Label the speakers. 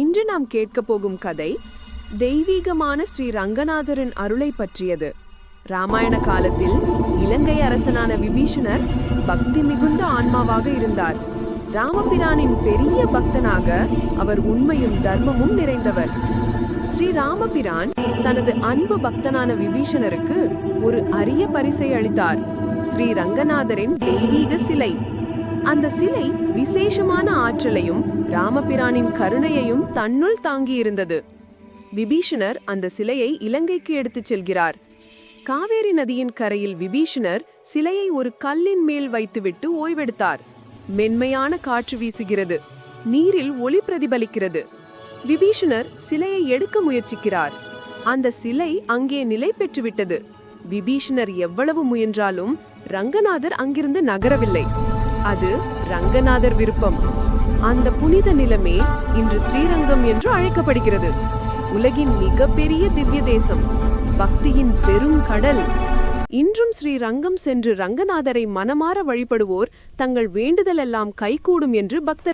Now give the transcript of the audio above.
Speaker 1: இன்று நாம் கேட்கப் போகும் கதை தெய்வீகமான ஸ்ரீ ரங்கநாதரின் அருளை பற்றியது. ராமாயண காலத்தில் இலங்கை அரசனான விபீஷணர் பக்தி மிகுந்த ஆன்மாவாக இருந்தார். ராமபிரானின் பெரிய பக்தனாக அவர் உண்மையும் தர்மமும் நிறைந்தவர். ஸ்ரீ ராமபிரான் தனது அன்பு பக்தனான விபீஷணருக்கு ஒரு அரிய பரிசை அளித்தார். ஸ்ரீ ரங்கநாதரின் தெய்வீக சிலை. அந்த சிலை விசேஷமான ஆற்றலையும் ராமபிரானின் கருணையையும் தன்னுள் தாங்கியிருந்தது. விபீஷணர் அந்த சிலையை இலங்கைக்கு எடுத்துச் செல்கிறார். காவேரி நதியின் கரையில் விபீஷணர் சிலையை ஒரு கல்லின் மேல் வைத்துவிட்டு ஓய்வெடுத்தார். மென்மையான காற்று வீசுகிறது, நீரில் ஒளி பிரதிபலிக்கிறது. விபீஷணர் சிலையை எடுக்க முயற்சிக்கிறார். அந்த சிலை அங்கே நிலை பெற்றுவிட்டது. விபீஷணர் எவ்வளவு முயன்றாலும் ரங்கநாதர் அங்கிருந்து நகரவில்லை. அது ரங்கநாதர் விருப்பம். அந்த புனித நிலமே இன்று ஸ்ரீரங்கம் என்று அழைக்கப்படுகிறது. உலகின் மிகப்பெரிய திவ்ய தேசம், பக்தியின் பெரும் கடல். இன்றும் ஸ்ரீரங்கம் சென்று ரங்கநாதரை மனமாற வழிபடுவோர் தங்கள் வேண்டுதலெல்லாம் கைகூடும் என்று பக்தர்